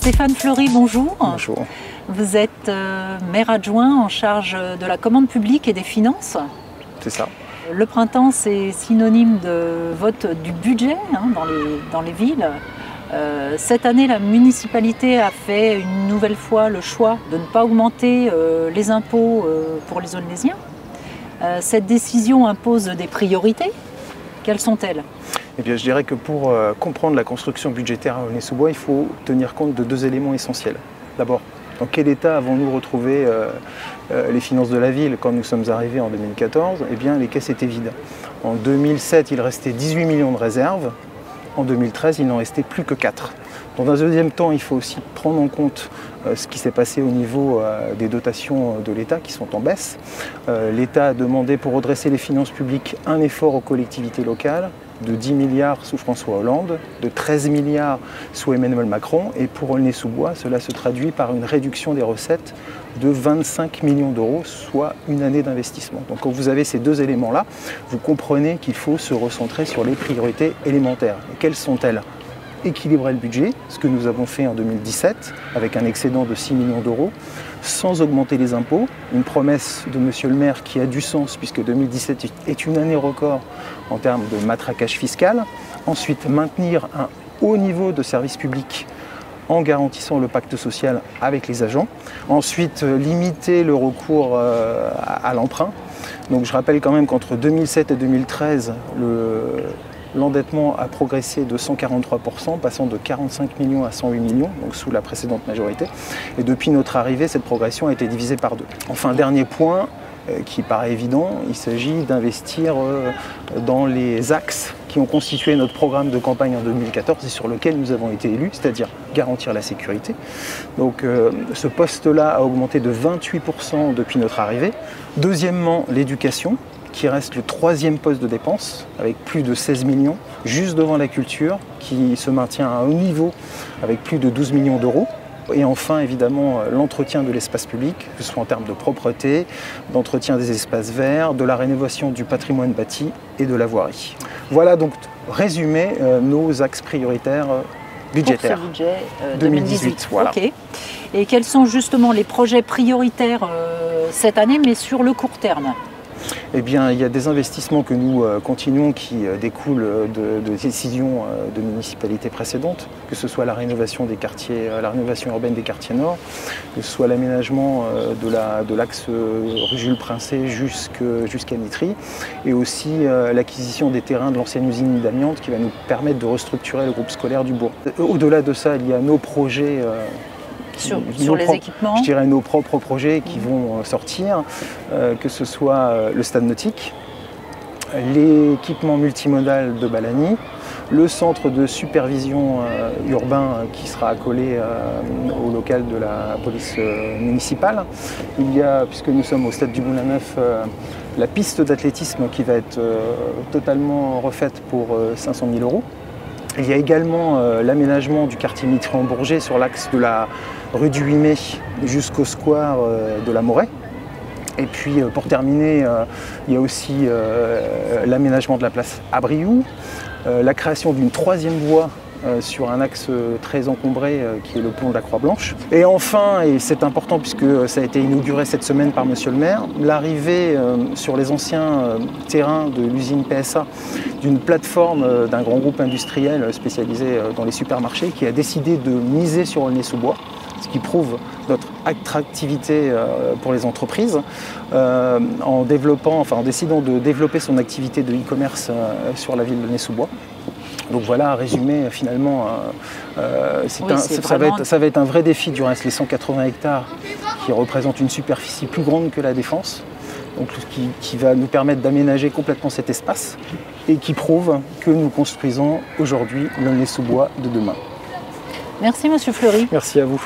Stéphane Fleury, bonjour. Bonjour. Vous êtes maire adjoint en charge de la commande publique et des finances. C'est ça. Le printemps, c'est synonyme de vote du budget dans les villes. Cette année, la municipalité a fait une nouvelle fois le choix de ne pas augmenter les impôts pour les Aulnaisiens. Cette décision impose des priorités. Quelles sont-elles ? Eh bien, je dirais que pour comprendre la construction budgétaire à Aulnay-sous-Bois, il faut tenir compte de deux éléments essentiels. D'abord, dans quel état avons-nous retrouvé les finances de la ville quand nous sommes arrivés en 2014 ? Eh bien, les caisses étaient vides. En 2007, il restait 18 millions de réserves. En 2013, il n'en restait plus que 4. Dans un deuxième temps, il faut aussi prendre en compte ce qui s'est passé au niveau des dotations de l'État qui sont en baisse. L'État a demandé pour redresser les finances publiques un effort aux collectivités locales de 10 milliards sous François Hollande, de 13 milliards sous Emmanuel Macron, et pour Aulnay-sous-Bois, cela se traduit par une réduction des recettes de 25 millions d'euros, soit une année d'investissement. Donc quand vous avez ces deux éléments-là, vous comprenez qu'il faut se recentrer sur les priorités élémentaires. Et quelles sont-elles ? Équilibrer le budget, ce que nous avons fait en 2017, avec un excédent de 6 millions d'euros, sans augmenter les impôts, une promesse de monsieur le maire qui a du sens, puisque 2017 est une année record en termes de matraquage fiscal. Ensuite, maintenir un haut niveau de service public en garantissant le pacte social avec les agents. Ensuite, limiter le recours à l'emprunt. Donc je rappelle quand même qu'entre 2007 et 2013, l'endettement a progressé de 143%, passant de 45 millions à 108 millions, donc sous la précédente majorité. Et depuis notre arrivée, cette progression a été divisée par 2. Enfin, dernier point qui paraît évident, il s'agit d'investir dans les axes qui ont constitué notre programme de campagne en 2014 et sur lequel nous avons été élus, c'est-à-dire garantir la sécurité. Donc ce poste-là a augmenté de 28% depuis notre arrivée. Deuxièmement, l'éducation, qui reste le troisième poste de dépense, avec plus de 16 millions, juste devant la culture, qui se maintient à un haut niveau, avec plus de 12 millions d'euros. Et enfin, évidemment, l'entretien de l'espace public, que ce soit en termes de propreté, d'entretien des espaces verts, de la rénovation du patrimoine bâti et de la voirie. Voilà donc, résumé, nos axes prioritaires budgétaires. Pour ce budget 2018. Voilà. Okay. Et quels sont justement les projets prioritaires cette année, mais sur le court terme ? Eh bien, il y a des investissements que nous continuons qui découlent de décisions de municipalités précédentes, que ce soit la rénovation des quartiers, la rénovation urbaine des quartiers nord, que ce soit l'aménagement de l'axe rue Jules Princet jusqu'à Nitry, et aussi l'acquisition des terrains de l'ancienne usine d'amiante qui va nous permettre de restructurer le groupe scolaire du bourg. Au-delà de ça, il y a nos projets sur les équipements. Je dirais nos propres projets qui vont sortir, que ce soit le stade nautique, l'équipement multimodal de Balagny, le centre de supervision urbain qui sera accolé au local de la police municipale. Il y a, puisque nous sommes au stade du Moulin-Neuf, la piste d'athlétisme qui va être totalement refaite pour 500 000 euros. Il y a également l'aménagement du quartier Mitry-en-Bourget sur l'axe de la rue du 8 mai jusqu'au square de la Moret. Et puis pour terminer, il y a aussi l'aménagement de la place Abriou, la création d'une troisième voie sur un axe très encombré qui est le pont de la Croix-Blanche. Et enfin, et c'est important puisque ça a été inauguré cette semaine par monsieur le maire, l'arrivée sur les anciens terrains de l'usine PSA d'une plateforme d'un grand groupe industriel spécialisé dans les supermarchés qui a décidé de miser sur Aulnay-sous-Bois, ce qui prouve notre attractivité pour les entreprises, en décidant de développer son activité de e-commerce sur la ville d'Aulnay-sous-Bois. Donc voilà, à résumer, finalement, ça va être un vrai défi du reste, les 180 hectares qui représentent une superficie plus grande que la Défense, donc qui va nous permettre d'aménager complètement cet espace et qui prouve que nous construisons aujourd'hui l'Aulnay-sous-Bois de demain. Merci Monsieur Fleury. Merci à vous.